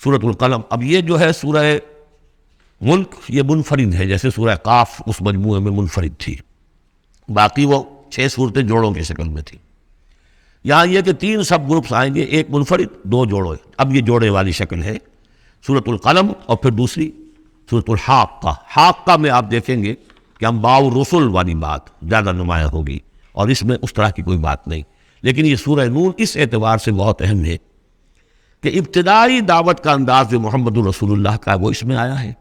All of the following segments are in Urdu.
سورۃ القلم. اب یہ جو ہے سورہ ملک یہ منفرد ہے، جیسے سورہ قاف اس مجموعے میں منفرد تھی، باقی وہ 6 صورتیں جوڑوں کی شکل میں تھی. یہاں یہ کہ 3 سب گروپس آئیں گے، ایک منفرد 2 جوڑے. اب یہ جوڑے والی شکل ہے سورۃ القلم، اور پھر دوسری سورۃ الحاقہ. حاقہ میں آپ دیکھیں گے کہ انباء الرسل والی بات زیادہ نمایاں ہوگی، اور اس میں اس طرح کی کوئی بات نہیں. لیکن یہ سورہ نور اس اعتبار سے بہت اہم ہے کہ ابتدائی دعوت کا انداز جو محمد رسول اللہ کا وہ اس میں آیا ہے.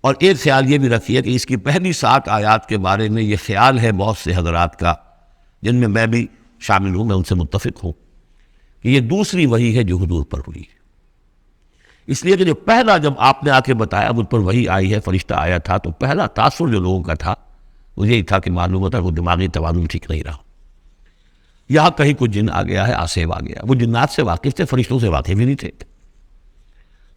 اور ایک خیال یہ بھی رکھیے کہ اس کی پہلی 7 آیات کے بارے میں یہ خیال ہے بہت سے حضرات کا، جن میں میں بھی شامل ہوں، میں ان سے متفق ہوں، کہ یہ دوسری وحی ہے جو حضور پر ہوئی ہے. اس لیے کہ جو پہلا جب آپ نے آ کے بتایا مجھ پر وحی آئی ہے، فرشتہ آیا تھا، تو پہلا تاثر جو لوگوں کا تھا وہ یہی تھا کہ معلوم ہوتا ہے وہ دماغی توازن ٹھیک نہیں رہا. یہاں کہیں کوئی جن آ گیا ہے، آصف آ گیا. وہ جنات سے واقف تھے، فرشتوں سے واقف ہی نہیں تھے.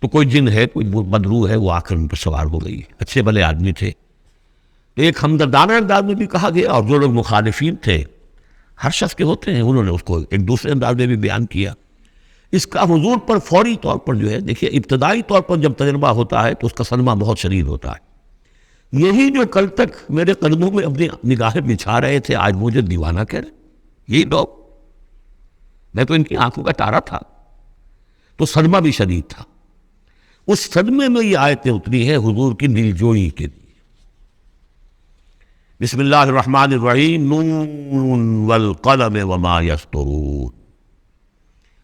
تو کوئی جن ہے، کوئی بدروح ہے، وہ آ کر ان پر سوار ہو گئی. اچھے بھلے آدمی تھے. ایک ہمدردانہ انداز میں بھی کہا گیا، اور جو لوگ مخالفین تھے، ہر شخص کے ہوتے ہیں، انہوں نے اس کو ایک دوسرے انداز میں بھی بیان کیا. اس کا حضور پر فوری طور پر جو ہے، دیکھیے ابتدائی طور پر جب تجربہ ہوتا ہے تو اس کا صدمہ بہت شدید ہوتا ہے. یہی جو کل تک میرے قدموں میں اپنی نگاہیں بچھا رہے تھے، آج مجھے دیوانہ کہہ رہے. یہی لوگ، میں تو ان کی آنکھوں کا تارا تھا. تو صدمہ بھی شدید تھا. اس صدمے میں یہ آیتیں اتری ہے حضور کی دلجوئی کے لیے. بسم اللہ الرحمن الرحیم، نون والقلم وما یسطرون.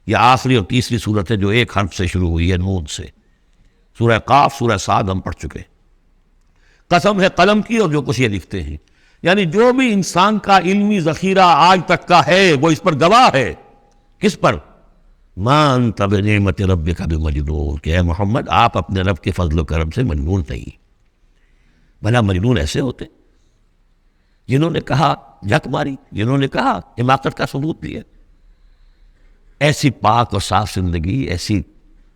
یہ آخری اور تیسری صورت ہے جو ایک حرف سے شروع ہوئی ہے، نون سے. سورہ قاف، سورہ صاد ہم پڑھ چکے. قسم ہے قلم کی اور جو کچھ یہ لکھتے ہیں. یعنی جو بھی انسان کا علمی ذخیرہ آج تک کا ہے وہ اس پر گواہ ہے. کس پر؟ ما انت بنعمت ربک بمجنون، کہ اے محمد آپ اپنے رب کے فضل و کرم سے مجنون نہیں. بھلا مجنون ایسے ہوتے جنہوں نے کہا جھک ماری، جنہوں نے کہا حماقت کا ثبوت دیا. ایسی پاک اور صاف زندگی، ایسی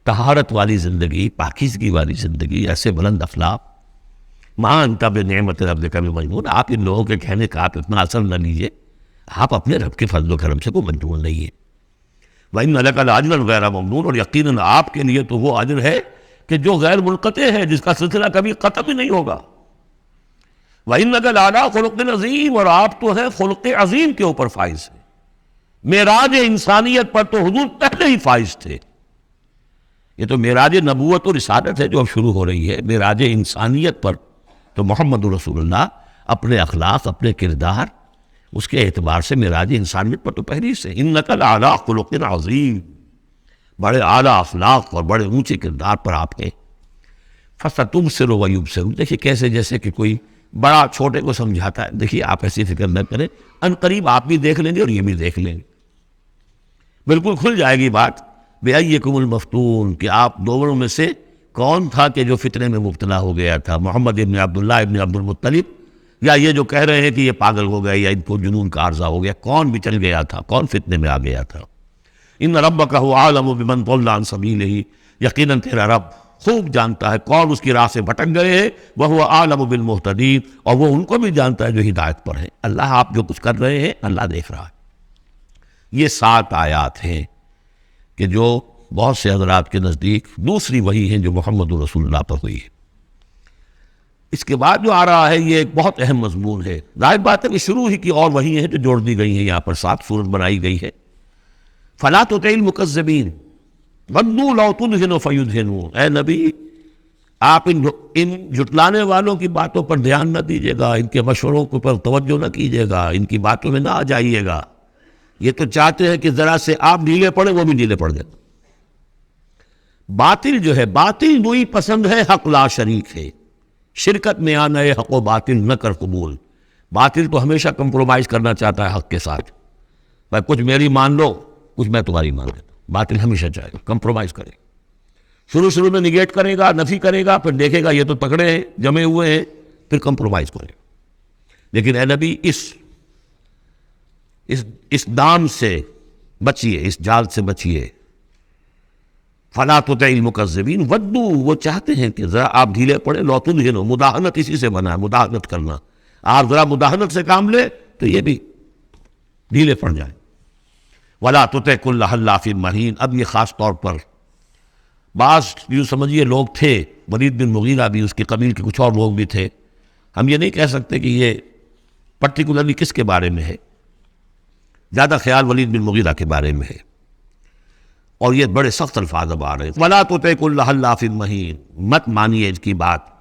طہارت والی زندگی، پاکیزگی والی زندگی، ایسے بلند اخلاق. ما انت بنعمت ربک بمجنون. آپ ان لوگوں کے کہنے کا آپ اتنا اثر نہ لیجئے، آپ اپنے رب کے فضل و کرم سے کوئی مجنون نہیں ہے. وَإِنَّ لَكَ لَأَجْرًا غَيْرَ مَمْنُونٍ، اور یقیناً آپ کے لیے تو وہ اجر ہے کہ جو غیر منقطع ہے، جس کا سلسلہ کبھی ختم ہی نہیں ہوگا. وَإِنَّكَ لَعَلَىٰ خُلُقٍ عَظِيمٍ، اور آپ تو ہے خلق عظیم کے اوپر فائز ہیں. معراج انسانیت پر تو حضور پہلے ہی فائز تھے. یہ تو معراج نبوت و رسالت ہے جو اب شروع ہو رہی ہے. معراج انسانیت پر تو محمد رسول اللہ اپنے اخلاق، اپنے کردار، اس کے اعتبار سے معراج انسانیت پر تو پہلے سے. اِنَّكَ لَعَلَىٰ خُلُقٍ عَظِيمٍ، بڑے اعلیٰ اخلاق اور بڑے اونچے کردار پر آپ کے. فَسَتُبْصِرُ وَيُبْصِرُونَ، دیکھیے کیسے جیسے کہ کوئی بڑا چھوٹے کو سمجھاتا ہے. دیکھیے آپ ایسی فکر نہ کریں، ان قریب آپ بھی دیکھ لیں گے اور یہ بھی دیکھ لیں گے. بالکل کھل جائے گی بات. بِأَيِّكُمُ الْمَفْتُونُ، کہ آپ دونوں میں سے کون تھا کہ جو فتنے میں مبتلا ہو گیا تھا، محمد ابن عبداللہ ابن عبد المطلب، یا یہ جو کہہ رہے ہیں کہ یہ پاگل ہو گئے یا ان کو جنون کا عارضہ ہو گیا. کون بچل گیا تھا، کون فتنے میں آ گیا تھا؟ ان ربک هو اعلم بمن ضل عن سبیلہ، یقیناً تیرا رب خوب جانتا ہے کون اس کی راہ سے بھٹک گئے ہیں. وہو اعلم بالمہتدین، اور وہ ان کو بھی جانتا ہے جو ہدایت پر ہے. اللہ آپ جو کچھ کر رہے ہیں اللہ دیکھ رہا ہے. یہ 7 آیات ہیں کہ جو بہت سے حضرات کے نزدیک دوسری وحی ہیں جو محمد رسول اللہ پر ہوئی ہے. اس کے بعد جو آ رہا ہے یہ ایک بہت اہم مضمون ہے. ظاہر بات ہے کہ شروع ہی کی اور وحی ہیں جو جوڑ دی گئی ہیں. یہاں پر 7 صورت بنائی گئی ہے. فَلَا تُطِعِ الْمُكَذِّبِينَ وَدُّوا لَوْ تُدْهِنُ فَيُدْهِنُونَ، اے نبی آپ ان جھٹلانے والوں کی باتوں پر دھیان نہ دیجیے گا، ان کے مشوروں پر توجہ نہ کیجیے گا، ان کی باتوں میں نہ آ جائیے گا. یہ تو چاہتے ہیں کہ ذرا سے آپ ڈھیلے پڑے، وہ بھی ڈھیلے پڑ جائیں. باطل جو ہے، باطل دوئی پسند ہے، حق لا شریک ہے. شرکت میں آنا ہے، حق و باطل نہ کر قبول. باطل تو ہمیشہ کمپرومائز کرنا چاہتا ہے حق کے ساتھ. بھائی کچھ میری مان لو، کچھ میں تمہاری مان لیتا ہوں. باطل ہمیشہ چاہے گا کمپرومائز کرے گا. شروع میں نگیٹ کرے گا، نفی کرے گا، پھر دیکھے گا یہ تو پکڑے ہیں، جمے ہوئے ہیں، پھر کمپرومائز کرے گا. لیکن اے نبی اس دام سے بچیے، اس جال سے بچیے. فَلَا تُطِعِ الْمُكَذِّبِينَ وَدُّوا، وہ چاہتے ہیں کہ ذرا آپ ڈھیلے پڑے. لَوْ تُدْهِنُ، مداہنت اسی سے بنا ہے، مداہنت کرنا. آپ ذرا مداہنت سے کام لے تو یہ بھی ڈھیلے پڑ جائیں. وَلَا تُطِعْ كُلَّ حَلَّافٍ مَّهِينٍ، اب یہ خاص طور پر بعض یوں سمجھیے لوگ تھے، ولید بن مغیرہ بھی، اس کی قبیل کے کچھ اور لوگ بھی تھے، ہم یہ نہیں کہہ سکتے کہ یہ پرٹیکولرلی کس کے بارے میں ہے، زیادہ خیال ولید بن مغیرہ کے بارے میں ہے، اور یہ بڑے سخت الفاظ اب آ رہے ہیں۔ وَلَا تُطِعْ كُلَّ حَلَّافٍ مَّہِینٍ، مت مانیے اس کی بات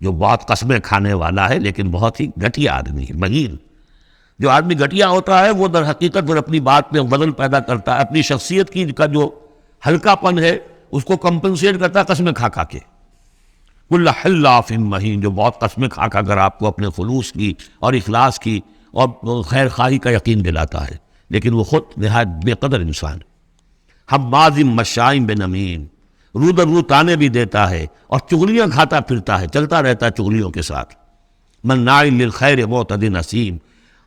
جو بہت قسمیں کھانے والا ہے لیکن بہت ہی گھٹیا آدمی ہے۔ مہین، جو آدمی گھٹیا ہوتا ہے وہ در حقیقت پھر اپنی بات میں وزن پیدا کرتا ہے، اپنی شخصیت کی کا جو ہلکا پن ہے اس کو کمپنسیٹ کرتا ہے قسمیں کھا کھا کے۔ کل حلاف مہین، جو بہت قسمیں کھا کھا کر آپ کو اپنے خلوص کی اور اخلاص کی اور خیر خواہی کا یقین دلاتا ہے، لیکن وہ خود نہایت بے قدر انسان ہے۔ حماز مشاء بنمیم، رو در رو تانے بھی دیتا ہے اور چغلیاں کھاتا پھرتا ہے، چلتا رہتا ہے چغلیوں کے ساتھ۔ مناع للخیر معتد نسیم،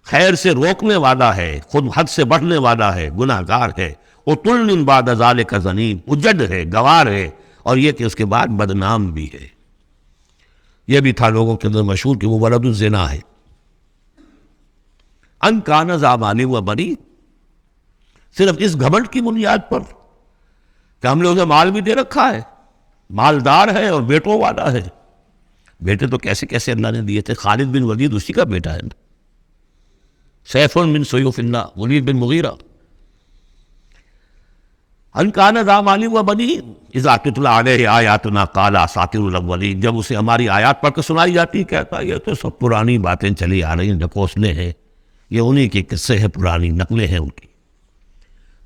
خیر سے روکنے والا ہے، خود حد سے بڑھنے والا ہے، گناہ گار ہے۔ عتل بعد ذالک زنیم، اجڑ ہے، گوار ہے، اور یہ کہ اس کے بعد بدنام بھی ہے۔ یہ بھی تھا لوگوں کے اندر مشہور کہ وہ ولد الزنا ہے۔ ان کان ذا مال و بنین، صرف اس گھمنڈ کی بنیاد پر کہ ہم نے اسے مال بھی دے رکھا ہے، مالدار ہے اور بیٹوں والا ہے۔ بیٹے تو کیسے کیسے اللہ نے دیے تھے، خالد بن ولید اسی کا بیٹا ہے، سیف من سیوف اللہ، ولید بن مغیرہ۔ ان کان ذا مال و بنین اذا تتلی علیہ آیاتنا قال اساطیر الاولین، جب اسے ہماری آیات پڑھ کے سنائی جاتی کہتا یہ تو سب پرانی باتیں چلی آ رہی ہیں، ڈھکوسلے ہیں، یہ انہی کے قصے ہیں، پرانی نقلیں ہیں ان کی۔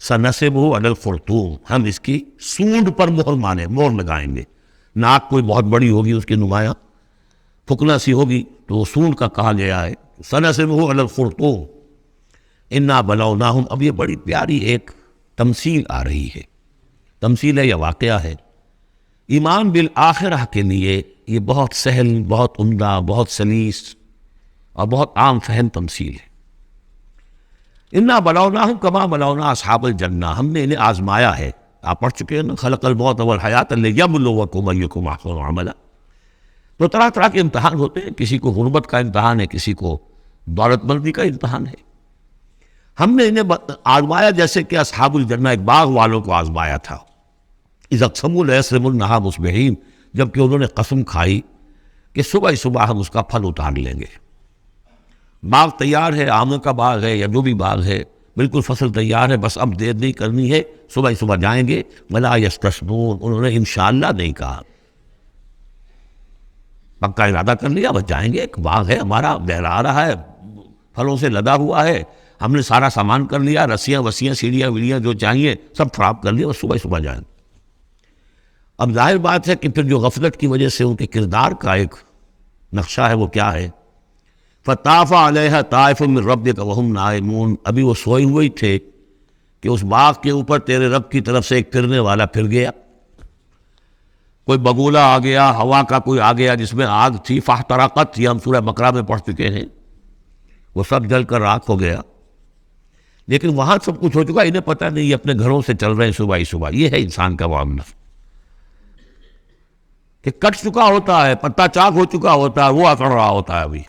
سنصبہ علی الخرطوم، ہم اس کی سونڈ پر مہر لگائیں گے۔ ناک کوئی بہت بڑی ہوگی اس کی نمایاں پھکنا سی ہوگی تو وہ سونڈ کا کہا گیا ہے۔ سنصبہ علی الخرطوم انا بلوناہم، اب یہ بڑی پیاری ایک تمثیل آ رہی ہے، تمثیل ہے یا واقعہ ہے۔ ایمان بالآخرہ کے لیے یہ بہت سہل، بہت عمدہ، بہت سلیس اور بہت عام فہم تمثیل ہے۔ انا بلوناہم کما بلونا اصحاب الجنہ، ہم نے انہیں آزمایا ہے، آپ پڑھ چکے ہیں نا، خلق الموت والحیات لیبلوکم ایکم احسن عملا۔ تو طرح طرح کے امتحان ہوتے ہیں، کسی کو غربت کا امتحان ہے، کسی کو دولت مندی کا امتحان ہے۔ ہم نے انہیں آزمایا جیسے کہ اصحاب الجنہ، ایک باغ والوں کو آزمایا تھا۔ اذ اقسموا لیصرموا النہار مصبحین، جبکہ انہوں نے قسم کھائی کہ صبح صبح ہم اس کا پھل اتار لیں گے۔ باغ تیار ہے، آموں کا باغ ہے یا جو بھی باغ ہے، بالکل فصل تیار ہے، بس اب دیر نہیں کرنی ہے، صبح صبح جائیں گے۔ ولا یستثنون، انہوں نے انشاءاللہ نہیں کہا، پکا ارادہ کر لیا، بس جائیں گے، ایک باغ ہے ہمارا، لہرا رہا ہے، پھلوں سے لدا ہوا ہے، ہم نے سارا سامان کر لیا، رسیاں وسیاں سیڑھیاں ویڑیاں جو چاہیے سب فراہم کر لیا، بس صبح صبح جائیں۔ اب ظاہر بات ہے کہ پھر جو غفلت کی وجہ سے ان کے کردار کا ایک نقشہ ہے وہ کیا ہے، فطاف علیہ طائف من ربک وہم نائمون، ابھی وہ سوئے ہوئے ہی تھے کہ اس باغ کے اوپر تیرے رب کی طرف سے ایک پھرنے والا پھر گیا، کوئی بگولا آ گیا، ہوا کا کوئی آ گیا جس میں آگ تھی، فاحترقت، یہ ہم سورہ بقرہ میں پڑھ چکے ہیں، وہ سب جل کر راکھ ہو گیا۔ لیکن وہاں سب کچھ ہو چکا، انہیں پتہ نہیں، یہ اپنے گھروں سے چل رہے ہیں صبح ہی صبح۔ یہ ہے انسان کا معاملہ کہ کٹ چکا ہوتا ہے، پتا چاک ہو چکا ہوتا ہے، وہ اکڑ رہا ہوتا ہے۔ ابھی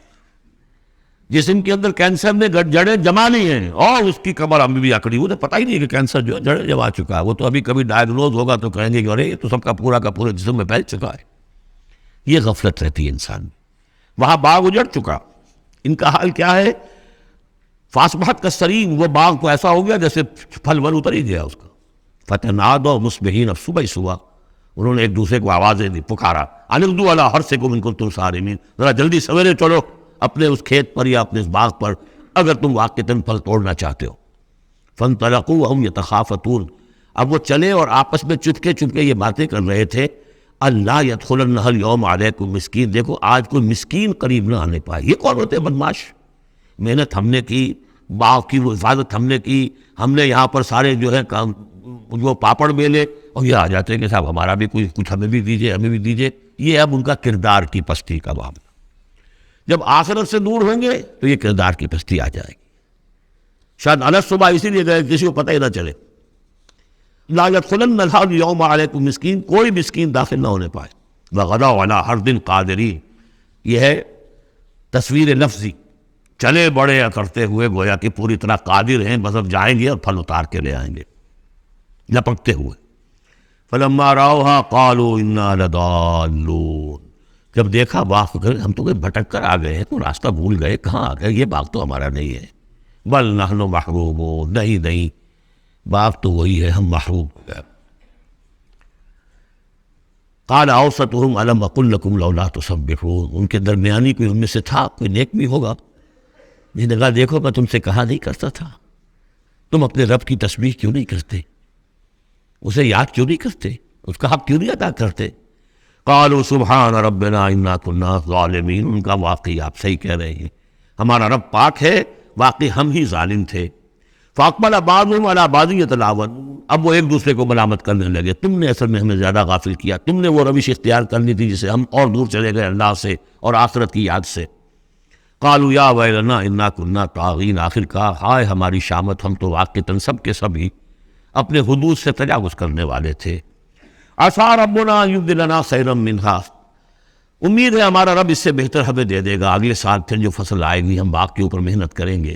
جسم کے اندر کینسر نے جڑیں جما لی ہیں اور اس کی کمر ابھی بھی اکڑی، انہیں پتہ ہی نہیں کہ کینسر جو ہے جڑیں جما چکا ہے، وہ تو ابھی کبھی ڈائگنوز ہوگا تو کہیں گے کہ ارے یہ تو سب کا پورے جسم میں پھیل چکا ہے۔ یہ غفلت رہتی ہے انسان میں۔ وہاں باغ اجڑ چکا، ان کا حال کیا ہے، فاصبحت کالصریم، وہ باغ تو ایسا ہو گیا جیسے پھل ول اتر ہی گیا اس کا۔ فتنادوا مصبحین، اب صبح صبح انہوں نے ایک دوسرے کو آوازیں دی، پکارا، ان اغدوا علی حرثکم ان کنتم صارمین، ذرا جلدی سویرے چلو اپنے اس کھیت پر یا اپنے اس باغ پر اگر تم واقعتاً پھل توڑنا چاہتے ہو۔ فانطلقوا وهم يتخافتون، اب وہ چلے اور آپس میں چپکے چپکے یہ باتیں کر رہے تھے، اللہ يدخلنها اليوم علیکم مسکین، دیکھو آج کوئی مسکین قریب نہ آنے پائے۔ یہ کون ہوتے ہیں بدماش؟ محنت ہم نے کی، باغ کی وہ حفاظت ہم نے کی، ہم نے یہاں پر سارے جو ہے کام جو پاپڑ بیلے، اور یہ آ جاتے ہیں کہ صاحب ہمارا بھی کچھ ہمیں بھی دیجئے، ہمیں بھی دیجئے۔ یہ اب ان کا کردار کی پستی کا معاملہ۔ جب آخرت سے دور ہوں گے تو یہ کردار کی پستی آ جائے گی۔ شاید الگ صبح اسی لیے گئے کسی کو پتہ ہی نہ چلے۔ لا يدخلن اليوم علیکم مسکین، کوئی مسکین داخل نہ ہونے پائے۔ وغدوا علی حرد قادرین، یہ ہے تصویر لفظی، چلے بڑے کرتے ہوئے گویا کہ پوری طرح قادر ہیں، بس اب جائیں گے اور پھل اتار کے لے آئیں گے لپکتے ہوئے۔ فلما راوها قالوا انا لضالون، جب دیکھا باغ کو ہم تو بھٹک کر آ گئے ہیں، تو راستہ بھول گئے، کہاں آ گئے، یہ باغ تو ہمارا نہیں ہے، بل نحن محرومون، نہیں باغ تو وہی ہے، ہم محروم ہو گئے۔ قال اوسطهم الم اقل لكم لولا تسبحون، ان کے درمیانی کوئی ان میں سے تھا، کوئی نیک بھی ہوگا جس نے کہا دیکھو میں تم سے کہا نہیں کرتا تھا، تم اپنے رب کی تسبیح کیوں نہیں کرتے، اسے یاد کیوں نہیں کرتے، اس کا حق کیوں نہیں ادا کرتے؟ قالوا سبحان ربنا انا كنا ظالمین، ان کا واقعی آپ صحیح کہہ رہے ہیں، ہمارا رب پاک ہے، واقعی ہم ہی ظالم تھے۔ فاقبل بعضهم على بعض يتلاومون، اب وہ ایک دوسرے کو ملامت کرنے لگے، تم نے اصل میں ہمیں زیادہ غافل کیا، تم نے وہ روش اختیار کرنی تھی جسے ہم اور دور چلے گئے اللہ سے اور آخرت کی یاد سے۔ قالوا یا ویلنا انا كنا طاغین، آخر کہا ہائے ہماری شامت، ہم تو واقعتاً سب کے سب ہی اپنے حدود سے تجاوز کرنے والے تھے۔ عسى ربنا ان يبدلنا خيرا منها، امید ہے ہمارا رب اس سے بہتر ہمیں دے دے گا، اگلے سال پھر جو فصل آئے گی ہم باغ کے اوپر محنت کریں گے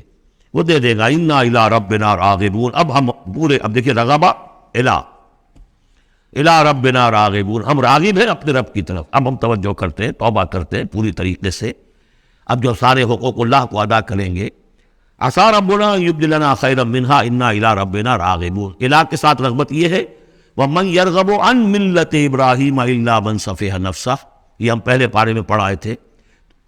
وہ دے دے گا۔ انا الى ربنا راغبون، اب ہم پورے، اب دیکھیے رغبہ الى ربنا راغبون، ہم راغب ہیں اپنے رب کی طرف، اب ہم توجہ کرتے ہیں، توبہ کرتے ہیں پوری طریقے سے، اب جو سارے حقوق اللہ کو ادا کریں گے۔ عسى ربنا ان يبدلنا خيرا منها انا الى ربنا راغبون، الہ کے ساتھ رغبت یہ ہے وَمَنْ يَرْغَبُ عَنْ مِلَّةِ إِبْرَاهِيمَ إِلَّا مَنْ سَفِهَ نَفْسَهُ، یہ ہم پہلے پارے میں پڑھ آئے تھے،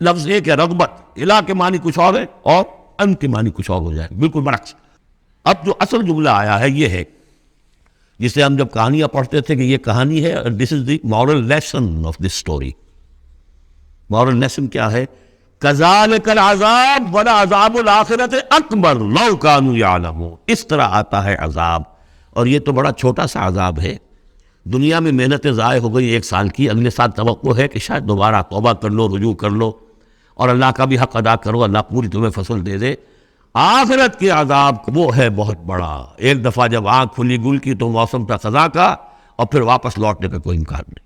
لفظ ایک ہے رغبت، الہ کے معنی کچھ اور ہے اور ان کے معنی کچھ اور ہو جائے، بالکل برعکس۔ اب جو اصل جملہ آیا ہے یہ ہے جسے ہم جب کہانیاں پڑھتے تھے کہ یہ کہانی ہے، this is the moral lesson of this story. Moral lesson کیا ہے؟ کذالک العذاب ولعذاب الآخرۃ اکبر لو کانوا یعلمون، اس طرح آتا ہے عذاب، اور یہ تو بڑا چھوٹا سا عذاب ہے، دنیا میں محنتیں ضائع ہو گئی ایک سال کی، اگلے سال توقع ہے کہ شاید دوبارہ توبہ کر لو، رجوع کر لو اور اللہ کا بھی حق ادا کرو، اللہ پوری تمہیں فصل دے دے۔ آخرت کے عذاب وہ ہے بہت بڑا، ایک دفعہ جب آنکھ کھلی گل کی تو موسم تھا خزاں کا، اور پھر واپس لوٹنے کا کوئی امکان نہیں،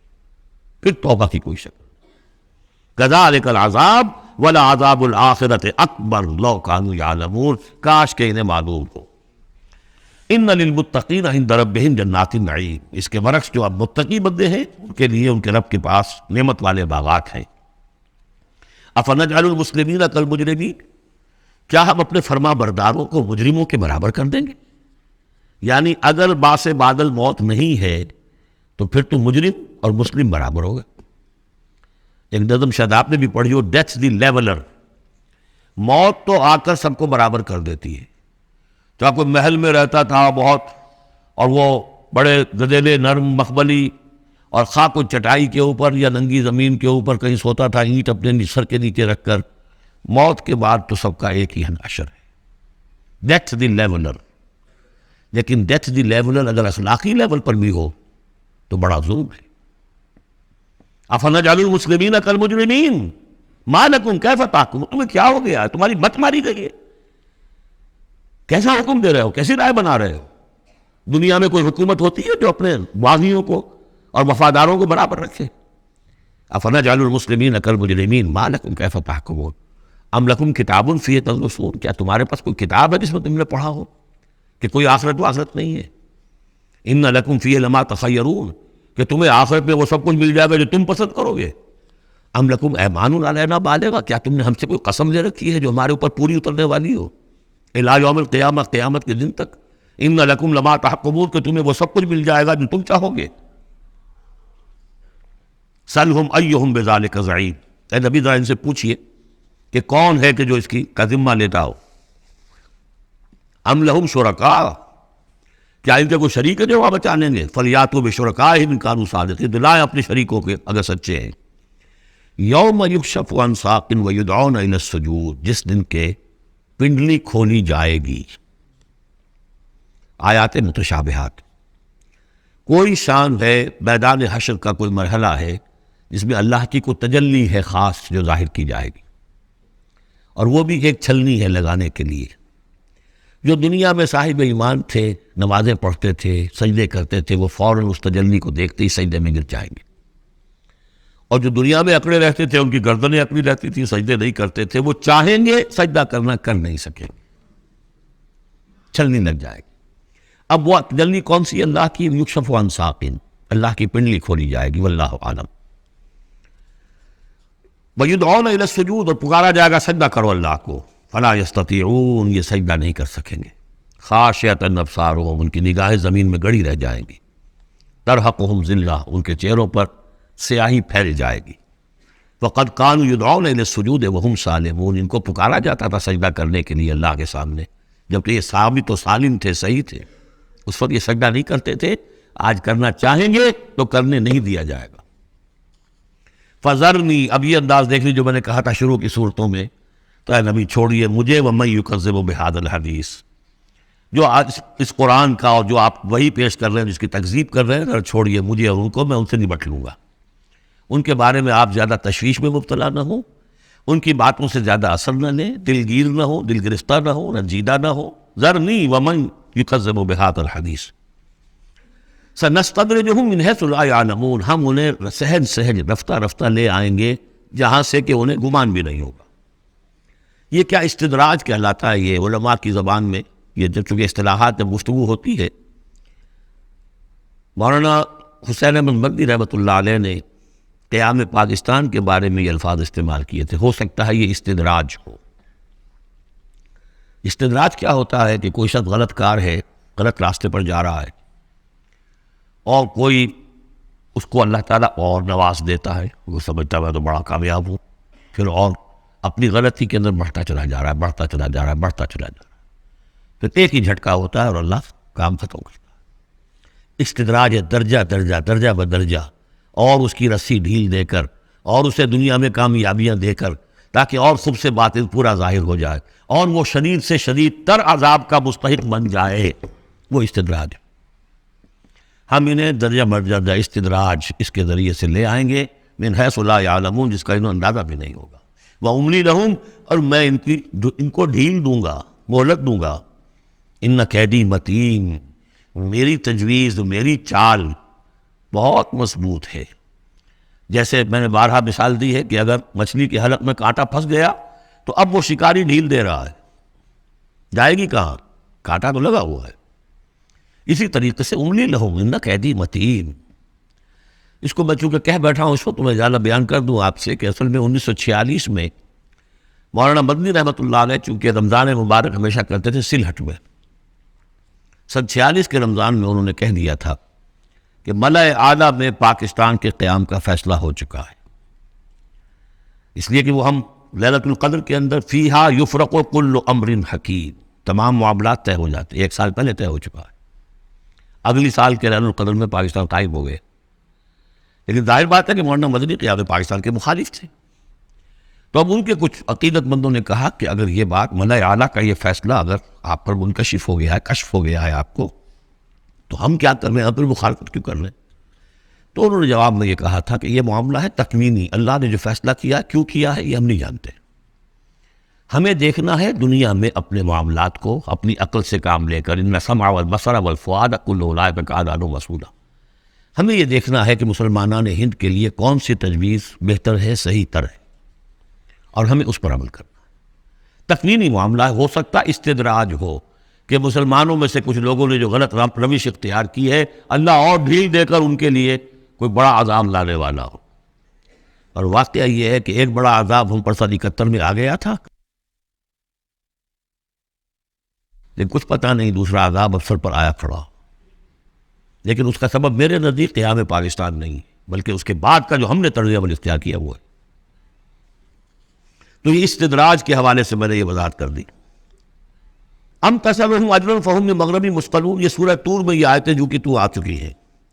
پھر توبہ کی کوئی شکل نہیں۔ کذالک العذاب ولعذاب الآخرۃ اکبر لو کانوا یعلمون، کاش کہ انہیں معلوم ہو۔ ان للمتقین عند ربہم جنات النعیم، اس کے برعکس جو اب متقی بندے ہیں ان کے لیے ان کے رب کے پاس نعمت والے باغات ہیں۔ افنجعل المسلمین کالمجرمین، کیا ہم اپنے فرما برداروں کو مجرموں کے برابر کر دیں گے؟ یعنی اگر باعث بادل موت نہیں ہے تو پھر تو مجرم اور مسلم برابر ہوگا۔ ایک نظم شاید آپ نے بھی پڑھی ہو، ڈیتھ دی لیولر، موت تو آ کر سب کو برابر کر دیتی ہے۔ تو کوئی محل میں رہتا تھا بہت، اور وہ بڑے گدیلے نرم مخملی اور خاک و چٹائی کے اوپر یا ننگی زمین کے اوپر کہیں سوتا تھا، اینٹ اپنے سر کے نیچے رکھ کر، موت کے بعد تو سب کا ایک ہی حشر ہے، ڈیتھ دی لیولر۔ لیکن ڈیتھ دی لیولر اگر اخلاقی لیول پر بھی ہو تو بڑا ظلم ہے۔ افنجعل المسلمین کالمجرمین ما لکم کیف تحکمون، تمہیں کیا ہو گیا ہے، تمہاری مت ماری گئی ہے، کیسا حکم دے رہے ہو، کیسی رائے بنا رہے ہو؟ دنیا میں کوئی حکومت ہوتی ہے جو اپنے باغیوں کو اور وفاداروں کو برابر رکھے؟ افنجعل المسلمین کالمجرمین ما لکم کیف تحکمون ام لکم کتاب فیہ تدرسون، کیا تمہارے پاس کوئی کتاب ہے جس میں تم نے پڑھا ہو کہ کوئی آخرت و آخرت نہیں ہے؟ ان لکم فیہ لما تخیرون، کہ تمہیں آخرت میں وہ سب کچھ مل جائے گا جو تم پسند کرو گے۔ ام لکم ایمان علینا بالغہ، کیا تم نے ہم سے کوئی قسم لے رکھی ہے جو ہمارے اوپر پوری اترنے والی ہو الی یوم القیامہ، قیامت کے دن تک؟ ان لکم لما تحکمون، کہ تمہیں وہ سب کچھ مل جائے گا جو تم چاہو گے۔ سلہم ایہم بذالک زعیم، اے نبی ذرا ان سے پوچھئے کہ کون ہے کہ جو اس کی کا ذمہ لیتا ہو۔ ام لہم شرکاء، کیا ان کے کوئی شریک ہے جو وہاں بچانے گے؟ فلیاتوا بشرکائہم ان کانوا صادقین، دلائیں اپنے شریکوں کے اگر سچے ہیں۔ یوم یکشف عن ساق ویدعون الی السجود، جس دن کے پنڈلی کھولی جائے گی۔ آیات متشابہات، کوئی شان ہے، میدان حشر کا کوئی مرحلہ ہے جس میں اللہ کی کوئی تجلی ہے خاص جو ظاہر کی جائے گی، اور وہ بھی ایک چھلنی ہے لگانے کے لیے۔ جو دنیا میں صاحب ایمان تھے، نمازیں پڑھتے تھے، سجدے کرتے تھے، وہ فوراً اس تجلی کو دیکھتے ہی سجدے میں گر جائیں گے، اور جو دنیا میں اکڑے رہتے تھے ان کی گردنیں اکڑی رہتی تھی، سجدے نہیں کرتے تھے، وہ چاہیں گے سجدہ کرنا کر نہیں سکیں گے، چھلنی لگ جائے گی۔ اب وہ تجلی کون سی اللہ کی؟ یکشف عن ساق، اللہ کی پنڈلی کھولی جائے گی، واللہ عالم۔ وَيُدْعَوْنَ إِلَى السُّجُودِ، اور پکارا جائے گا سجدہ کرو اللہ کو، فَلَا يَسْتَطِيعُونَ، یہ سجدہ نہیں کر سکیں گے۔ خاشعۃ ابصارہم، ان کی نگاہیں زمین میں گڑی رہ جائیں گی۔ ترہقہم ذلہ، ان کے چہروں پر سیاہی پھیل جائے گی۔ وَقَدْ كَانُوا يُدْعَوْنَ إِلَى السُّجُودِ وَهُمْ سَالِمُونَ، ان کو پکارا جاتا تھا سجدہ کرنے کے لیے اللہ کے سامنے، جبکہ یہ ثابت و سالم تھے، صحیح تھے، اس وقت یہ سجدہ نہیں کرتے تھے۔ آج کرنا چاہیں گے تو کرنے نہیں دیا جائے گا۔ فَذَرْنِي، اب یہ انداز دیکھ لی جو میں نے کہا تھا شروع کی صورتوں میں، تو اے نبی چھوڑیے مجھے، وَمَن يُكَذِّبُ بِهَذَا الْحَدِيثِ، جو آج اس قرآن کا اور جو آپ وہی پیش کر رہے ہیں جس کی تکذیب کر رہے ہیں، چھوڑیے مجھے اور ان کو، میں ان سے نمٹ لوں گا۔ ان کے بارے میں آپ زیادہ تشویش میں مبتلا نہ ہوں، ان کی باتوں سے زیادہ اثر نہ لیں، دلگیر نہ ہو، دل گرفتہ نہ ہو، رنجیدہ نہ ہو۔ ذرنی ومن یکذب بہذا الحدیث سنستدرجہم من حیث لا یعلمون، ہم انہیں سہج سہج رفتہ رفتہ لے آئیں گے جہاں سے کہ انہیں گمان بھی نہیں ہوگا۔ یہ کیا استدراج کہلاتا ہے، یہ علماء کی زبان میں، یہ جب چونکہ اصطلاحات جب گفتگو ہوتی ہے۔ مولانا حسین احمد مدنی رحمۃ اللہ علیہ نے قیام پاکستان کے بارے میں یہ الفاظ استعمال کیے تھے، ہو سکتا ہے یہ استدراج ہو۔ استدراج کیا ہوتا ہے کہ کوئی شخص غلط کار ہے، غلط راستے پر جا رہا ہے، اور کوئی اس کو اللہ تعالیٰ اور نواز دیتا ہے، وہ سمجھتا ہے میں تو بڑا کامیاب ہوں، پھر اور اپنی غلطی کے اندر بڑھتا چلا جا رہا ہے، بڑھتا چلا جا رہا ہے، بڑھتا چلا جا رہا ہے، پھر ایک ہی جھٹکا ہوتا ہے اور اللہ کام ختم کرتا ہے۔ استدراج ہے درجہ درجہ، درجہ بدرجہ، اور اس کی رسی ڈھیل دے کر، اور اسے دنیا میں کامیابیاں دے کر، تاکہ اور خود سے باطل پورا ظاہر ہو جائے، اور وہ شدید سے شدید تر عذاب کا مستحق بن جائے، وہ استدراج ہے۔ ہم انہیں درجہ بدرجہ استدراج اس کے ذریعے سے لے آئیں گے، من حیث لا یعلمون، جس کا انہیں اندازہ بھی نہیں ہوگا۔ وَأُمْلِي لَهُمْ، اور میں ان کو ڈھیل دوں گا، مہلت دوں گا۔ ان کیدی متین، میری تجویز، میری چال بہت مضبوط ہے۔ جیسے میں نے بارہا مثال دی ہے کہ اگر مچھلی کے حلق میں کانٹا پھنس گیا تو اب وہ شکاری ڈھیل دے رہا ہے، جائے گی کہاں؟ کانٹا تو لگا ہوا ہے۔ اسی طریقے سے املی لہم ان کیدی متین، اس کو میں چونکہ کہہ بیٹھا ہوں اس وقت تو میں زیادہ بیان کر دوں آپ سے کہ اصل میں 1946 میں مولانا مدنی رحمۃ اللہ علیہ چونکہ رمضان مبارک ہمیشہ کرتے تھے سلہٹ میں، سن 46 کے رمضان میں انہوں نے کہہ دیا تھا کہ ملأ اعلیٰ میں پاکستان کے قیام کا فیصلہ ہو چکا ہے، اس لیے کہ وہ ہم لیلۃ القدر کے اندر فیہا یفرق کل امر حکیم، تمام معاملات طے ہو جاتے ہیں، ایک سال پہلے طے ہو چکا ہے۔ اگلی سال کے لیلۃ القدر میں پاکستان قائم ہو گئے، لیکن ظاہر بات ہے کہ مولانا مدنی قیام پاکستان کے مخالف تھے، تو اب ان کے کچھ عقیدت مندوں نے کہا کہ اگر یہ بات ملأ اعلیٰ کا یہ فیصلہ اگر آپ پر منکشف ہو گیا ہے، کشف ہو گیا ہے آپ کو، تو ہم کیا کر رہے ہیں، ہم پھر مخالفت کیوں کر رہے ہیں؟ تو انہوں نے جواب میں یہ کہا تھا کہ یہ معاملہ ہے تکوینی، اللہ نے جو فیصلہ کیا کیوں کیا ہے یہ ہم نہیں جانتے، ہمیں دیکھنا ہے دنیا میں اپنے معاملات کو اپنی عقل سے کام لے کر، ان السمع والبصر والفؤاد کل اولئک کان عنہ مسئولا، ہمیں یہ دیکھنا ہے کہ مسلمانان ہند کے لیے کون سی تجویز بہتر ہے، صحیح تر ہے، اور ہمیں اس پر عمل کرنا ہے۔ تکوینی معاملہ ہو سکتا استدراج ہو کہ مسلمانوں میں سے کچھ لوگوں نے جو غلط روش اختیار کی ہے، اللہ اور ڈھیل دے کر ان کے لیے کوئی بڑا عذاب لانے والا ہو، اور واقعہ یہ ہے کہ ایک بڑا عذاب ہم پر سن 71 میں آ گیا تھا، لیکن کچھ پتہ نہیں دوسرا عذاب اب سر پر آیا کھڑا، لیکن اس کا سبب میرے نزدیک قیام پاکستان نہیں بلکہ اس کے بعد کا جو ہم نے طرز عمل اختیار کیا وہ ہے۔ تو یہ استدراج کے حوالے سے میں نے یہ وضاحت کر دی۔ ام تحسبهم اجرا فهم من مغرم مثقلون، یہ سورہ طور میں یہ آیتیں جو کہ تو آ چکی ہیں،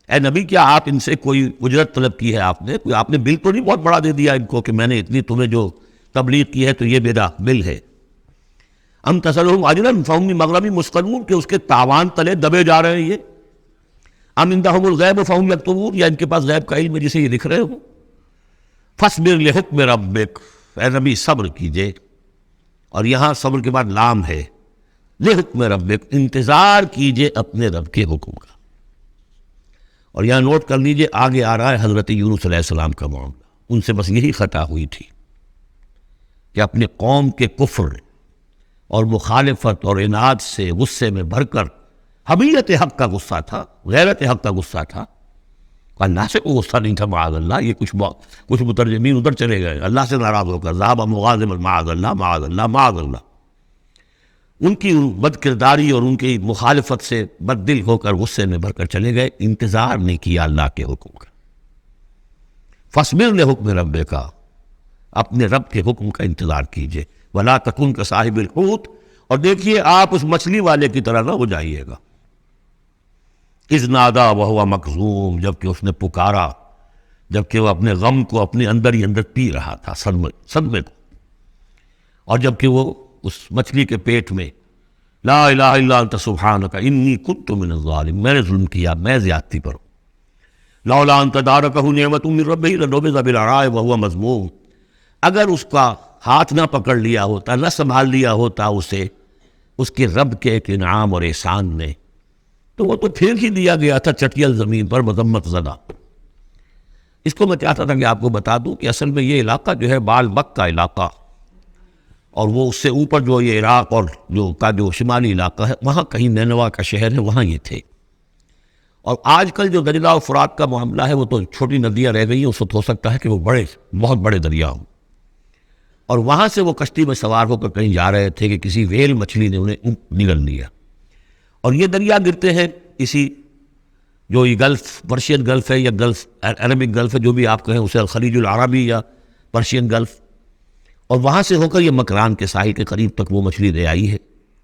اے نبی کیا آپ ان سے کوئی اجرت طلب کی ہے؟ آپ نے بل تو نہیں بہت بڑا دے دیا ان کو کہ میں نے اتنی تمہیں جو تبلیغ کی ہے تو یہ میرا بل ہے؟ ام تحسبهم اجرا فهم من مغرم مثقلون، کہ اس کے تاوان تلے دبے جا رہے ہیں یہ۔ ام عندهم الغیب فهم یکتبون، یا ان کے پاس غیب کا علم ہے جسے یہ لکھ رہے ہو۔ فاصبر لحکم ربک، اے نبی صبر کیجئے، اور یہاں صبر کے بعد لام ہے، لحکم ربک، انتظار کیجئے اپنے رب کے حکم کا۔ اور یہاں نوٹ کر لیجئے آگے آ رہا ہے حضرت یونس علیہ السلام کا معاملہ، ان سے بس یہی خطا ہوئی تھی کہ اپنے قوم کے کفر اور مخالفت اور عناد سے غصے میں بھر کر، حمیت حق کا غصہ تھا، غیرت حق کا غصہ تھا، اللہ سے کوئی غصہ نہیں تھا معاذ اللہ. یہ کچھ مترجمین ادھر چلے گئے اللہ سے ناراض ہو کر، ذهب مغاضبا معاذ اللہ معاذ اللہ معاذ اللہ. ان کی بد کرداری اور ان کی مخالفت سے بد دل ہو کر غصے میں بھر کر چلے گئے، انتظار نہیں کیا اللہ کے حکم کا. فاصبر لحکم ربک، اپنے رب کے حکم کا انتظار کیجئے. ولا تکن کصاحب الحوت، اور دیکھیے آپ اس مچھلی والے کی طرح نہ ہو جائیے گا. اذ نادا وہو مکظوم، جبکہ اس نے پکارا جبکہ وہ اپنے غم کو اپنے اندر ہی اندر پی رہا تھا، صدمے کو. اور جبکہ وہ اس مچھلی کے پیٹ میں لا الہ الا انت سبحانک انی کنت من الظالمین، میں نے ظلم کیا، میں زیادتی پر ہوں. لولا ان تدارکہ نعمت من ربہ لنبذ بالعراء وہو مذموم، اگر اس کا ہاتھ نہ پکڑ لیا ہوتا، نہ سنبھال لیا ہوتا اسے اس کے رب کے ایک انعام اور احسان نے، تو وہ تو پھر ہی دیا گیا تھا چٹیل زمین پر مذمت زدہ. اس کو میں چاہتا تھا کہ آپ کو بتا دوں کہ اصل میں یہ علاقہ جو ہے بال بک کا علاقہ، اور وہ اس سے اوپر جو یہ عراق اور جو شمالی علاقہ ہے وہاں کہیں نینوا کا شہر ہے، وہاں یہ تھے. اور آج کل جو دجلہ و فرات کا معاملہ ہے وہ تو چھوٹی ندیاں رہ گئی ہیں، اس وقت ہو سکتا ہے کہ وہ بہت بڑے دریا ہوں. اور وہاں سے وہ کشتی میں سوار ہو کر کہیں جا رہے تھے کہ کسی ویل مچھلی نے انہیں نگل لیا. اور یہ دریا گرتے ہیں اسی جو یہ گلف، پرشین گلف ہے یا گلف عربک گلف ہے، جو بھی آپ کہیں اسے الخلیج العربی یا پرشین گلف، اور وہاں سے ہو کر یہ مکران کے ساحل کے قریب تک وہ مچھلی لے آئی ہے،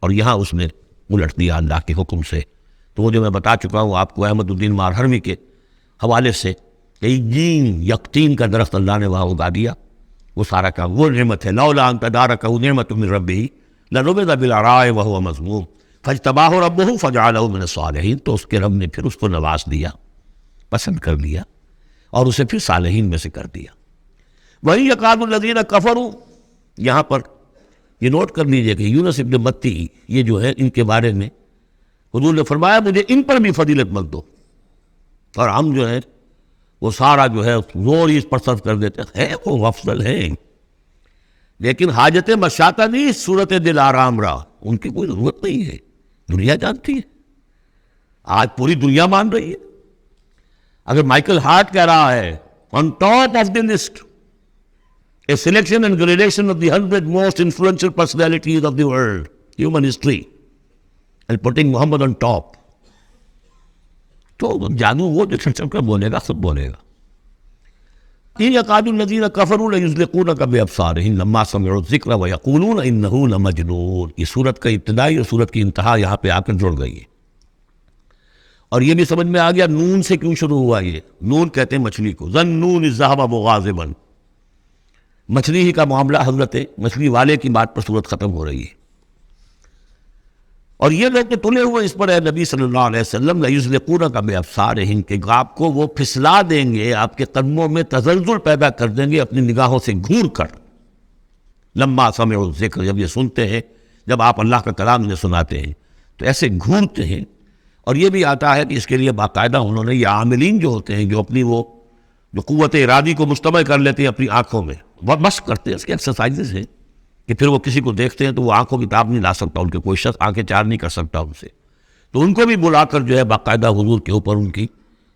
اور یہاں اس نے الٹ دیا اللہ کے حکم سے. تو وہ جو میں بتا چکا ہوں آپ کو احمد الدین مارہرمی کے حوالے سے کہ یقطین کا درخت اللہ نے وہاں اگا دیا، وہ سارا کا وہ نعمت ہے. لولا ان تدارکہ نعمت من ربہ لنبذ بالعراء وہو مذموم فاجتباہ ربہ فجعلہ من الصالحین، تو اس کے رب نے پھر اس کو نواز دیا، پسند کر لیا، اور اسے پھر صالحین میں سے کر دیا. وَإِن يَكَادُ الَّذِينَ كَفَرُوا، یہاں پر یہ نوٹ کر لیجئے کہ یونس ابن متی یہ جو ہے ان کے بارے میں حضور نے فرمایا مجھے ان پر بھی فضیلت مت دو، اور ہم جو ہے وہ سارا جو ہے زور ہی اس پر صرف کر دیتے ہیں، وہ افضل ہیں لیکن حاجت مشاطہ نہیں، صورت دل آرام رہا، ان کی کوئی ضرورت نہیں ہے. دنیا جانتی ہے، آج پوری دنیا مان رہی ہے. اگر مائیکل ہارٹ کہہ رہا ہے on top of the list a selection and gradation of the 100 most influential personalities of the world, human history, and putting Muhammad on top, تو جانو وہ جو چل کر بولے گا سب بولے گا. إِن يَكَادُ الَّذِينَ كَفَرُوا لَيُزْلِقُونَكَ بِأَبْصَارِهِمْ لَمَّا سَمِعُوا الذِّكْرَ وَيَقُولُونَ إِنَّهُ لَمَجْنُونٌ. یہ سورت کا ابتدائی اور سورت کی انتہا یہاں پہ آ کر جڑ گئی ہے. اور یہ بھی سمجھ میں آ گیا نون سے کیوں شروع ہوا. یہ نون کہتے ہیں مچھلی کو، ظَنُّونِ الذَّهَبَ مُغَاضِبًا، مچھلی ہی کا معاملہ، حضرت مچھلی والے کی بات پر صورت ختم ہو رہی ہے. اور یہ لوگ تو تلے ہوئے اس پر ہے نبی صلی اللہ علیہ وسلم لَيُزْلِقُونَكَ بِأَبْصَارِهِمْ، کہ آپ کو وہ پھسلا دیں گے، آپ کے قدموں میں تزلزل پیدا کر دیں گے اپنی نگاہوں سے گھور کر. لما سمعوا الذکر، جب یہ سنتے ہیں، جب آپ اللہ کا کلام انہیں سناتے ہیں تو ایسے گھورتے ہیں. اور یہ بھی آتا ہے کہ اس کے لیے باقاعدہ انہوں نے یہ عاملین جو ہوتے ہیں جو اپنی وہ جو قوت ارادی کو مجتمع کر لیتے ہیں اپنی آنکھوں میں، وہ مشق کرتے ہیں، اس کے ایکسرسائزز ہیں کہ پھر وہ کسی کو دیکھتے ہیں تو وہ آنکھوں کی تاب نہیں لا سکتا، ان کے کوئی شخص آنکھیں چار نہیں کر سکتا ان سے. تو ان کو بھی بلا کر جو ہے باقاعدہ حضور کے اوپر ان کی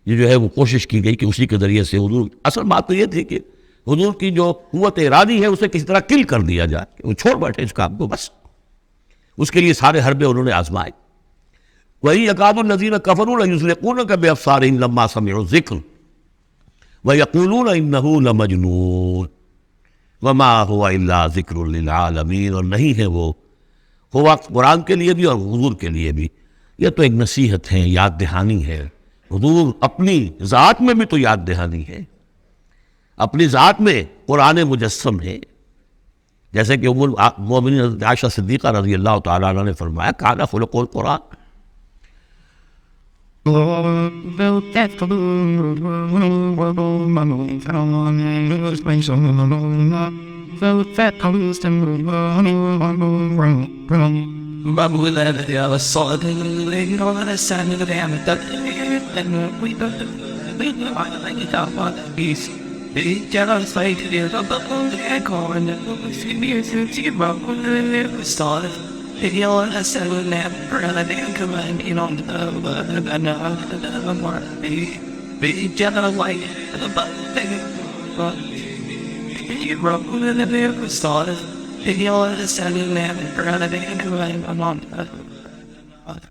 یہ جو ہے وہ کوشش کی گئی کہ اسی کے ذریعے سے حضور، اصل بات تو یہ تھی کہ حضور کی جو قوت ارادی ہے اسے کسی طرح کل کر دیا جائے کہ وہ چھوڑ بیٹھے اس کام کو. بس اس کے لیے سارے حربے انہوں نے آزمائے. وَإِن يَكَادُ الَّذِينَ كَفَرُوا لَيُزْلِقُونَكَ بِأَبْصَارِهِمْ لَمَّا سَمِعُوا الذِّكْرَ وَيَقُولُونَ إِنَّهُ لَمَجْنُونٌ وَمَا هُوَ إِلَّا ذِكْرٌ لِّلْعَالَمِينَ، اور نہیں ہے وہ ہوا قرآن کے لیے بھی اور حضور کے لیے بھی یہ تو ایک نصیحت ہے، یاد دہانی ہے. حضور اپنی ذات میں بھی تو یاد دہانی ہے، اپنی ذات میں قرآن مجسم ہے. جیسے کہ ام المؤمنین حضرت عائشہ صدیقہ رضی اللہ تعالیٰ عنہ نے فرمایا کان خلق القرآن. Be gentle like the button. You broke with the vehicle started. If you're the standing man, and running, I'm on.